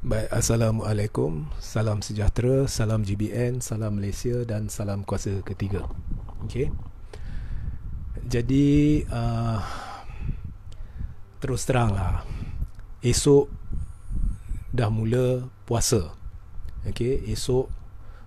Baik, Assalamualaikum, salam sejahtera, salam GBN, salam Malaysia dan salam kuasa ketiga. Okey. Jadi terus teranglah, esok dah mula puasa. Okey, esok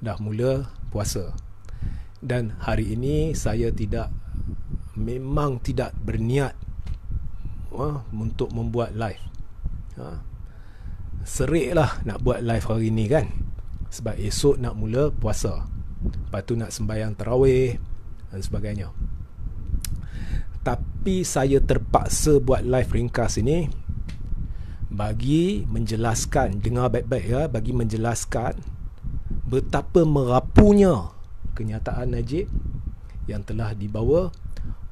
dah mula puasa. Dan hari ini saya memang tidak berniat untuk membuat live. Serik lah nak buat live hari ni kan, sebab esok nak mula puasa, lepas tu nak sembahyang tarawih dan sebagainya. Tapi saya terpaksa buat live ringkas ini bagi menjelaskan, dengar baik-baik ya, bagi menjelaskan betapa merapunya kenyataan Najib yang telah dibawa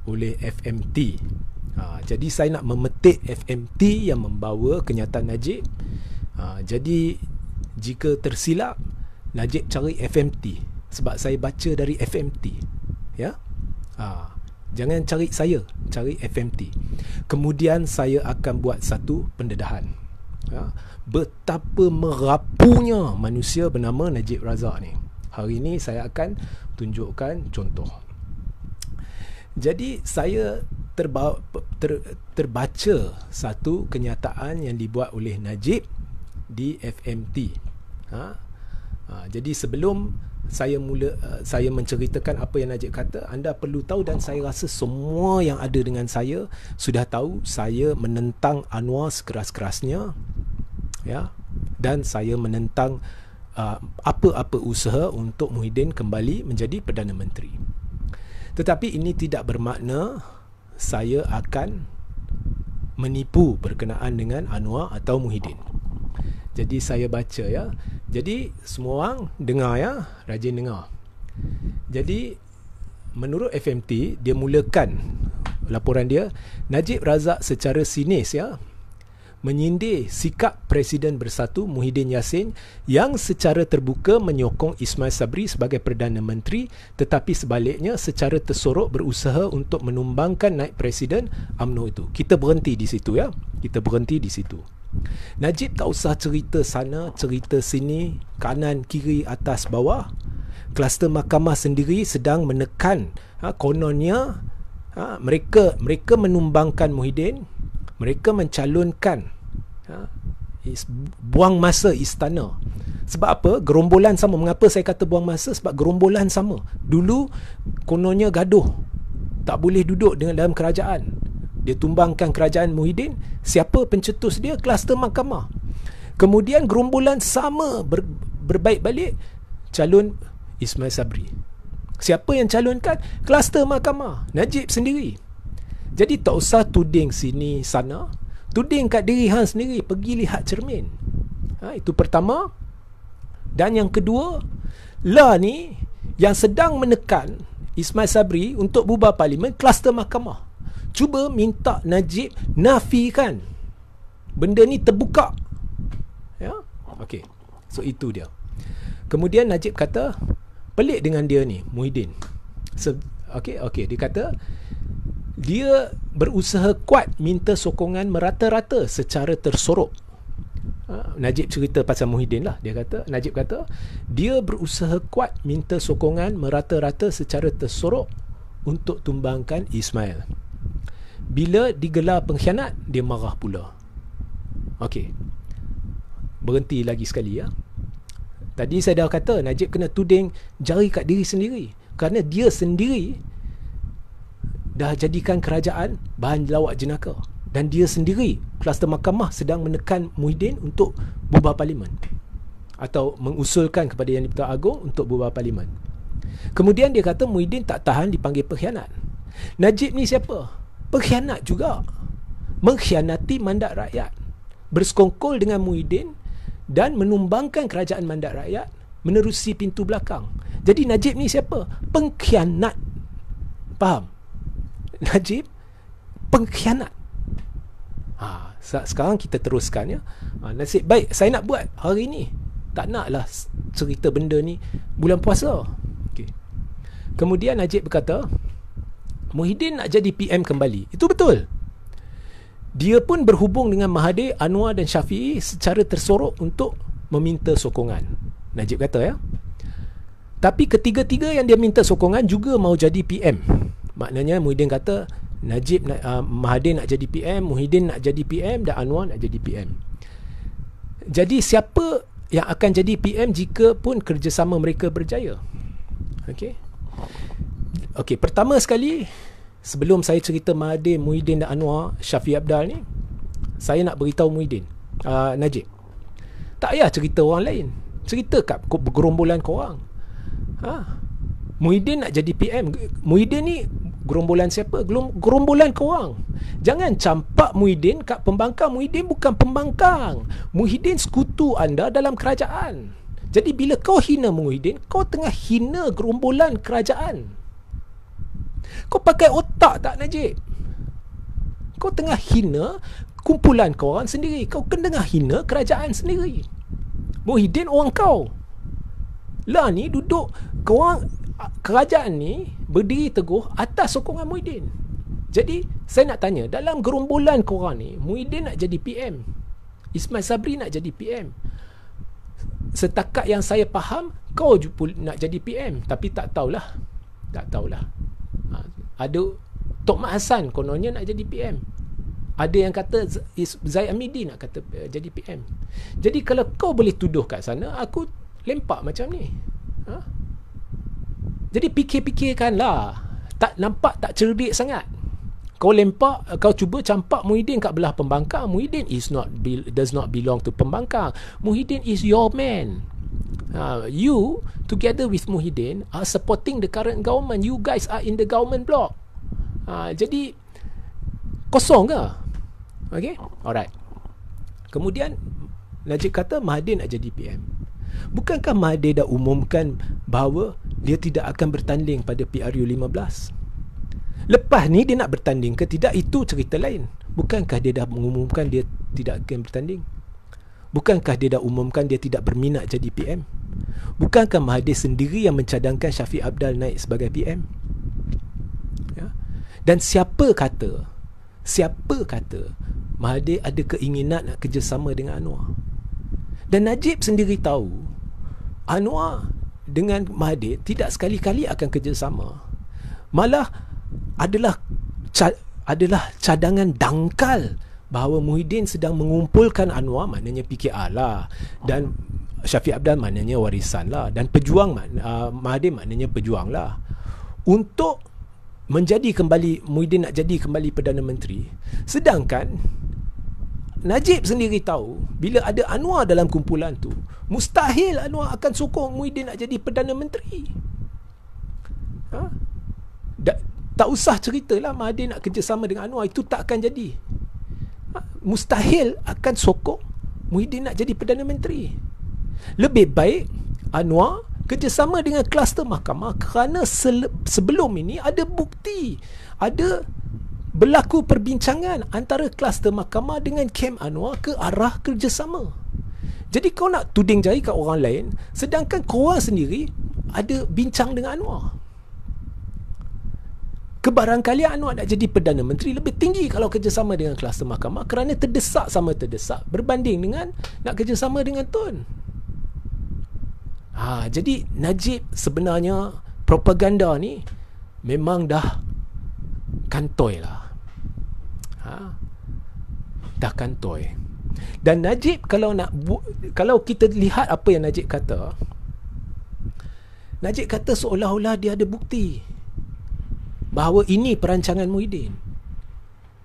oleh FMT. Jadi saya nak memetik FMT yang membawa kenyataan Najib. Jadi jika tersilap, Najib cari FMT, sebab saya baca dari FMT ya. Jangan cari saya, cari FMT. Kemudian saya akan buat satu pendedahan betapa merapunya manusia bernama Najib Razak ni. Hari ini saya akan tunjukkan contoh. Jadi saya terbaca satu kenyataan yang dibuat oleh Najib di FMT. Jadi sebelum saya menceritakan apa yang Najib kata, anda perlu tahu, dan saya rasa semua yang ada dengan saya sudah tahu, saya menentang Anwar sekeras-kerasnya ya, dan saya menentang apa-apa usaha untuk Muhyiddin kembali menjadi Perdana Menteri. Tetapi ini tidak bermakna saya akan menipu berkenaan dengan Anwar atau Muhyiddin. Jadi saya baca ya. Jadi semua orang dengar ya, rajin dengar. Jadi menurut FMT, dia mulakan laporan dia, Najib Razak secara sinis ya menyindir sikap Presiden Bersatu Muhyiddin Yassin yang secara terbuka menyokong Ismail Sabri sebagai Perdana Menteri, tetapi sebaliknya secara tersorok berusaha untuk menumbangkan naik Presiden UMNO itu. Kita berhenti di situ ya. Kita berhenti di situ. Najib tak usah cerita sana, cerita sini, kanan, kiri, atas, bawah. Kluster mahkamah sendiri sedang menekan, kononnya mereka menumbangkan Muhyiddin, mereka mencalonkan, buang masa istana. Sebab apa? Gerombolan sama. Mengapa saya kata buang masa? Sebab gerombolan sama. Dulu kononnya gaduh, tak boleh duduk dalam kerajaan. Dia tumbangkan kerajaan Muhyiddin. Siapa pencetus dia? Kluster mahkamah. Kemudian gerombolan sama berbaik balik, calon Ismail Sabri. Siapa yang calonkan? Kluster mahkamah, Najib sendiri. Jadi tak usah tuding sini sana, tuding kat diri hang sendiri. Pergi lihat cermin. Itu pertama. Dan yang kedua, lah ni yang sedang menekan Ismail Sabri untuk bubar parlimen, kluster mahkamah. Cuba minta Najib nafikan benda ni terbuka ya. Okey, so itu dia. Kemudian Najib kata, pelik dengan dia ni Muhyiddin. Okey, dia kata dia berusaha kuat minta sokongan merata-rata secara tersorok. Najib cerita pasal Muhyiddin lah. Najib kata dia berusaha kuat minta sokongan merata-rata secara tersorok untuk tumbangkan Ismail. Bila digelar pengkhianat, dia marah pula. Okey, berhenti lagi sekali ya. Tadi saya dah kata Najib kena tuding jari kat diri sendiri, kerana dia sendiri dah jadikan kerajaan bahan lawak jenaka, dan dia sendiri, kluster mahkamah, sedang menekan Muhyiddin untuk bubar parlimen, atau mengusulkan kepada Yang di-Pertuan Agong untuk bubar parlimen. Kemudian dia kata Muhyiddin tak tahan dipanggil pengkhianat. Najib ni siapa? Pengkhianat juga. Mengkhianati mandat rakyat, bersekongkol dengan Muhyiddin dan menumbangkan kerajaan mandat rakyat menerusi pintu belakang. Jadi Najib ni siapa? Pengkhianat. Faham? Najib pengkhianat. Sekarang kita teruskan ya. Nasib baik saya nak buat hari ni. Tak naklah cerita benda ni bulan puasa. Okay. Kemudian Najib berkata Muhyiddin nak jadi PM kembali. Itu betul. Dia pun berhubung dengan Mahathir, Anwar dan Syafiee secara tersorok untuk meminta sokongan. Najib kata ya. Tapi ketiga-tiga yang dia minta sokongan juga mau jadi PM. Maknanya Muhyiddin kata Mahathir nak jadi PM, Muhyiddin nak jadi PM dan Anwar nak jadi PM. Jadi siapa yang akan jadi PM jika pun kerjasama mereka berjaya? Okey, pertama sekali, sebelum saya cerita Mahathir, Muhyiddin dan Anwar, Shafie Apdal ni, saya nak beritahu Najib, tak payah cerita orang lain, cerita kat gerombolan korang. Muhyiddin nak jadi PM. Muhyiddin ni gerombolan siapa? Gerombolan korang. Jangan campak Muhyiddin kat pembangkang. Muhyiddin bukan pembangkang. Muhyiddin sekutu anda dalam kerajaan. Jadi bila kau hina Muhyiddin, kau tengah hina gerombolan kerajaan. Kau pakai otak tak, Najib? Kau tengah hina kumpulan korang sendiri. Kau tengah hina kerajaan sendiri. Muhyiddin orang kau. Lah ni duduk, korang, kerajaan ni berdiri teguh atas sokongan Muhyiddin. Jadi saya nak tanya, dalam gerombolan korang ni, Muhyiddin nak jadi PM, Ismail Sabri nak jadi PM. Setakat yang saya faham, kau nak jadi PM. Tapi tak tahulah. Ada Tok Mat Hassan kononnya nak jadi PM. Ada yang kata Zaid Amidi nak kata jadi PM. Jadi kalau kau boleh tuduh kat sana, aku lempak macam ni. Jadi fikir-fikirkanlah. Tak nampak tak cerdik sangat. Kau lempak, kau cuba campak Muhyiddin kat belah pembangkang. Muhyiddin does not belong to pembangkang. Muhyiddin is your man. You together with Muhyiddin are supporting the current government. You guys are in the government block. Jadi kosong ke? Okay, alright. Kemudian Najib kata Mahathir nak jadi PM. Bukankah Mahathir dah umumkan bahawa dia tidak akan bertanding pada PRU 15? Lepas ni dia nak bertanding ke tidak, itu cerita lain. Bukankah dia dah mengumumkan dia tidak akan bertanding? Bukankah dia dah umumkan dia tidak berminat jadi PM? Bukankah Mahathir sendiri yang mencadangkan Shafie Apdal naik sebagai PM? Ya? Dan siapa kata Mahathir ada keinginan nak kerjasama dengan Anwar? Dan Najib sendiri tahu Anwar dengan Mahathir tidak sekali-kali akan kerjasama. Malah adalah cadangan dangkal bahawa Muhyiddin sedang mengumpulkan Anwar, maknanya PKR lah, dan Shafie Apdal maknanya warisan lah, dan pejuang Mahathir maknanya pejuang lah, untuk menjadi kembali, Muhyiddin nak jadi kembali Perdana Menteri. Sedangkan Najib sendiri tahu bila ada Anwar dalam kumpulan tu, mustahil Anwar akan sokong Muhyiddin nak jadi Perdana Menteri. Tak usah ceritalah Mahathir nak kerjasama dengan Anwar, itu tak akan jadi. Mustahil akan sokong Muhyiddin nak jadi Perdana Menteri. Lebih baik Anwar kerjasama dengan kluster mahkamah, kerana sebelum ini ada bukti, ada berlaku perbincangan antara kluster mahkamah dengan kem Anwar ke arah kerjasama. Jadi kau nak tuding jari kat orang lain, sedangkan korang sendiri ada bincang dengan Anwar. Kebarangkalian Anwar nak jadi Perdana Menteri lebih tinggi kalau kerjasama dengan kluster mahkamah, kerana terdesak berbanding dengan nak kerjasama dengan Tun. Jadi Najib sebenarnya propaganda ni memang dah kantoi lah. Dah kantoi. Dan Najib kalau kita lihat apa yang Najib kata seolah-olah dia ada bukti bahawa ini perancangan Muhyiddin.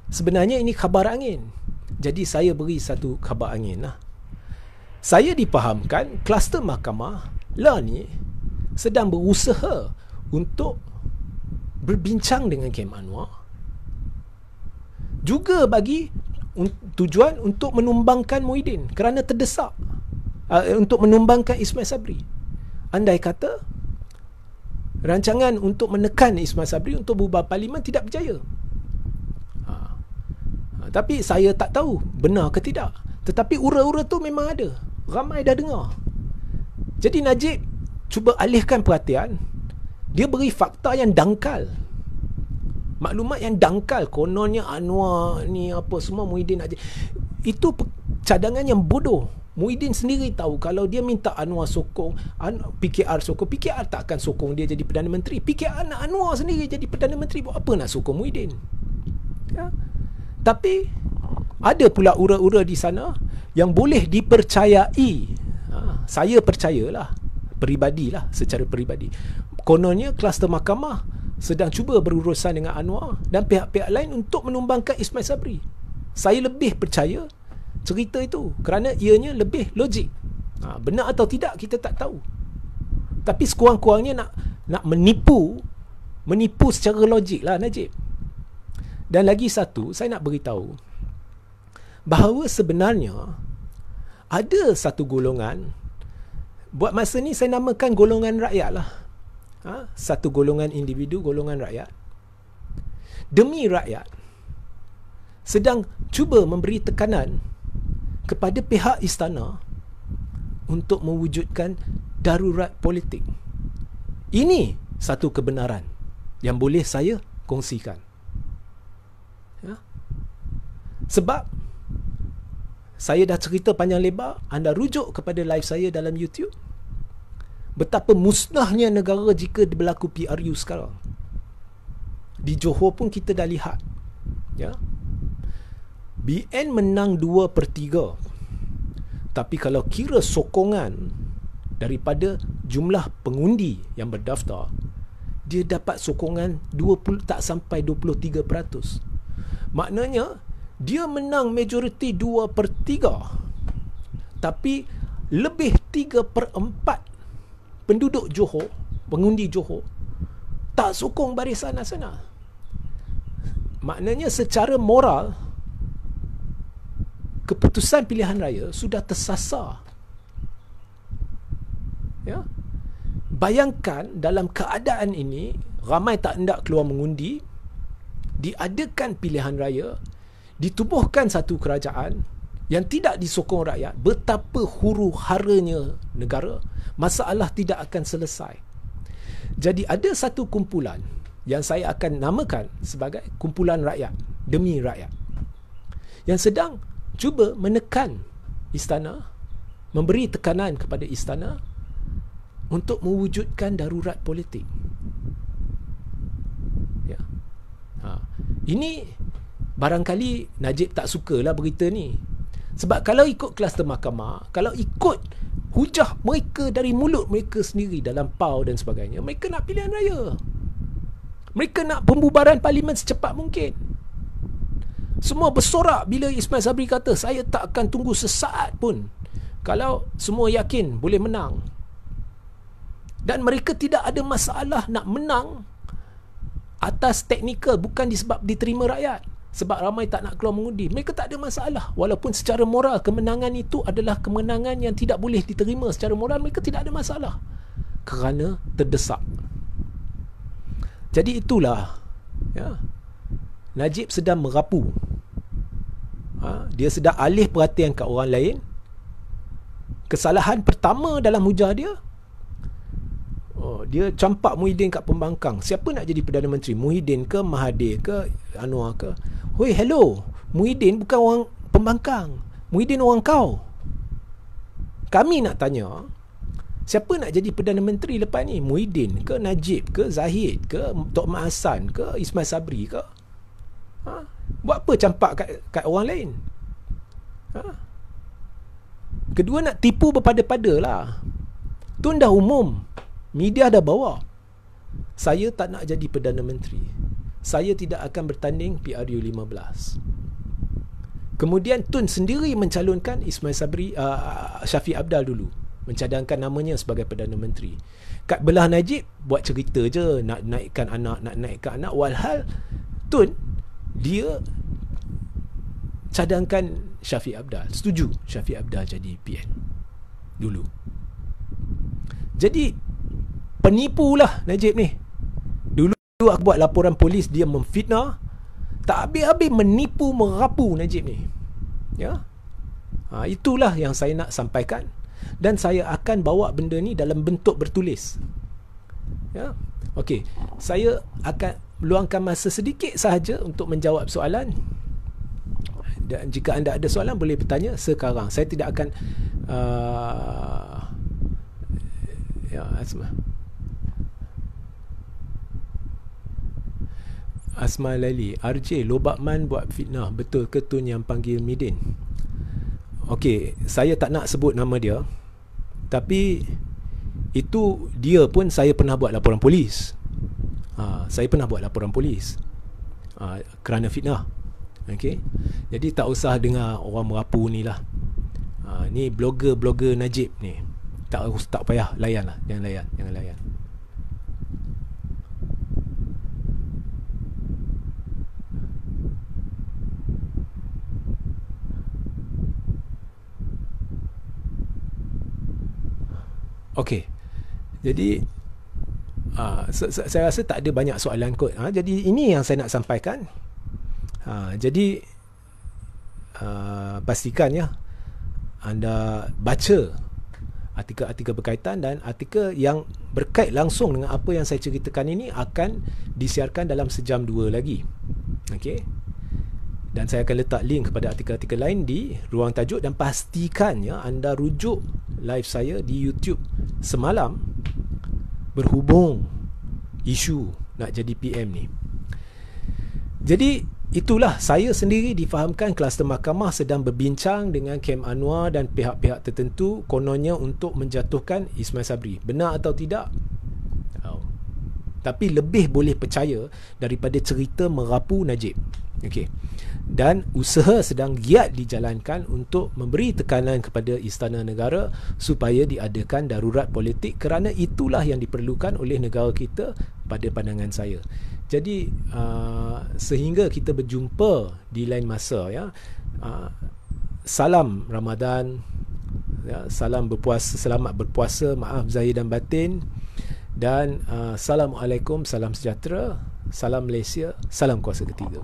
Sebenarnya ini khabar angin. Jadi saya beri satu khabar angin lah. Saya dipahamkan kluster mahkamah lah ni sedang berusaha untuk berbincang dengan Kem Anwar, juga bagi tujuan untuk menumbangkan Muhyiddin kerana terdesak, untuk menumbangkan Ismail Sabri. Andai kata rancangan untuk menekan Ismail Sabri untuk berubah parlimen tidak berjaya. Tapi saya tak tahu benar ke tidak. Tetapi ura-ura tu memang ada. Ramai dah dengar. Jadi Najib cuba alihkan perhatian. Dia beri fakta yang dangkal. Maklumat yang dangkal, kononnya Anwar ni apa semua Muhyiddin nak itu cadangan yang bodoh. Muhyiddin sendiri tahu kalau dia minta Anwar sokong, PKR sokong, PKR tak akan sokong dia jadi Perdana Menteri. PKR nak Anwar sendiri jadi Perdana Menteri, buat apa nak sokong Muhyiddin? Ya. Tapi ada pula ura-ura di sana yang boleh dipercayai. Saya percayalah, peribadilah, secara peribadi. Kononnya kluster mahkamah sedang cuba berurusan dengan Anwar dan pihak-pihak lain untuk menumbangkan Ismail Sabri. Saya lebih percaya cerita itu kerana ianya lebih logik. Benar atau tidak kita tak tahu. Tapi sekurang-kurangnya nak menipu secara logik lah Najib. Dan lagi satu, saya nak beritahu bahawa sebenarnya ada satu golongan, buat masa ni saya namakan golongan rakyat lah. Satu golongan individu, golongan rakyat, demi rakyat, sedang cuba memberi tekanan kepada pihak istana untuk mewujudkan darurat politik. Ini satu kebenaran yang boleh saya kongsikan. Ya? Sebab saya dah cerita panjang lebar, anda rujuk kepada live saya dalam YouTube. Betapa musnahnya negara jika berlaku PRU sekarang. Di Johor pun kita dah lihat. Ya. BN menang 2/3. Tapi kalau kira sokongan daripada jumlah pengundi yang berdaftar, dia dapat sokongan 20, tak sampai 23%. Maknanya dia menang majoriti 2/3. Tapi lebih 3/4 penduduk Johor, pengundi Johor, tak sokong Barisan Nasional. Maknanya secara moral, keputusan pilihan raya sudah tersasar. Ya? Bayangkan dalam keadaan ini, ramai tak hendak keluar mengundi, diadakan pilihan raya, ditubuhkan satu kerajaan yang tidak disokong rakyat, betapa huru-haranya negara, masalah tidak akan selesai. Jadi ada satu kumpulan yang saya akan namakan sebagai kumpulan rakyat demi rakyat, yang sedang cuba menekan istana, memberi tekanan kepada istana untuk mewujudkan darurat politik. Ya. Ini barangkali Najib tak sukalah berita ni. Sebab kalau ikut kluster mahkamah, kalau ikut hujah mereka dari mulut mereka sendiri dalam PAU dan sebagainya, mereka nak pilihan raya. Mereka nak pembubaran parlimen secepat mungkin. Semua bersorak bila Ismail Sabri kata, saya tak akan tunggu sesaat pun kalau semua yakin boleh menang. Dan mereka tidak ada masalah nak menang atas teknikal, bukan disebab diterima rakyat, sebab ramai tak nak keluar mengundi. Mereka tak ada masalah. Walaupun secara moral kemenangan itu adalah kemenangan yang tidak boleh diterima secara moral, mereka tidak ada masalah kerana terdesak. Jadi itulah, ya, Najib sedang merapu. Dia sedang alih perhatian kat orang lain. Kesalahan pertama dalam hujah dia, dia campak Muhyiddin kat pembangkang. Siapa nak jadi Perdana Menteri? Muhyiddin ke, Mahathir ke, Anwar ke? Hoi, hello, Muhyiddin bukan orang pembangkang. Muhyiddin orang kau. Kami nak tanya, siapa nak jadi Perdana Menteri lepas ni? Muhyiddin ke, Najib ke, Zahid ke, Tok Mat Hassan ke, Ismail Sabri ke? Buat apa campak kat orang lain? Kedua, nak tipu berpada-pada lah. Tu dah umum, media dah bawa. Saya tak nak jadi Perdana Menteri, saya tidak akan bertanding PRU 15. Kemudian Tun sendiri mencalonkan Ismail Sabri, Syafiq Abdal dulu, mencadangkan namanya sebagai Perdana Menteri. Kat belah Najib buat cerita je, nak naikkan anak. Walhal Tun, dia cadangkan Syafiq Abdal, setuju Syafiq Abdal jadi PN dulu. Jadi penipulah Najib ni. Dulu aku buat laporan polis, dia memfitnah, tak habis-habis menipu, merapu Najib ni. Ya. Itulah yang saya nak sampaikan, dan saya akan bawa benda ni dalam bentuk bertulis. Ya. Okey, saya akan luangkan masa sedikit sahaja untuk menjawab soalan. Dan jika anda ada soalan boleh bertanya sekarang. Saya tidak akan ya, Asma Laili, RJ Lobakman buat fitnah, betul ke Tun yang panggil Midin? Okey, saya tak nak sebut nama dia, tapi itu dia pun saya pernah buat laporan polis. Saya pernah buat laporan polis kerana fitnah. Okey, jadi tak usah dengar orang merapu ni lah. Ni blogger Najib ni, tak payah layan lah. Jangan layan. Okey, jadi saya rasa tak ada banyak soalan kot. Jadi ini yang saya nak sampaikan. Jadi pastikan ya anda baca artikel-artikel berkaitan, dan artikel yang berkait langsung dengan apa yang saya ceritakan ini akan disiarkan dalam sejam 2 lagi. Okey. Dan saya akan letak link kepada artikel-artikel lain di ruang tajuk, dan pastikan ya anda rujuk live saya di YouTube semalam berhubung isu nak jadi PM ni. Jadi itulah, saya sendiri difahamkan kluster mahkamah sedang berbincang dengan Kem Anwar dan pihak-pihak tertentu kononnya untuk menjatuhkan Ismail Sabri. Benar atau tidak? Tapi lebih boleh percaya daripada cerita merapu Najib. Okey. Dan usaha sedang giat dijalankan untuk memberi tekanan kepada Istana Negara supaya diadakan darurat politik, kerana itulah yang diperlukan oleh negara kita pada pandangan saya. Jadi sehingga kita berjumpa di lain masa ya. Salam Ramadan ya, salam berpuasa, selamat berpuasa, maaf zahir dan batin, dan Assalamualaikum, salam sejahtera, salam Malaysia, salam kuasa ketiga.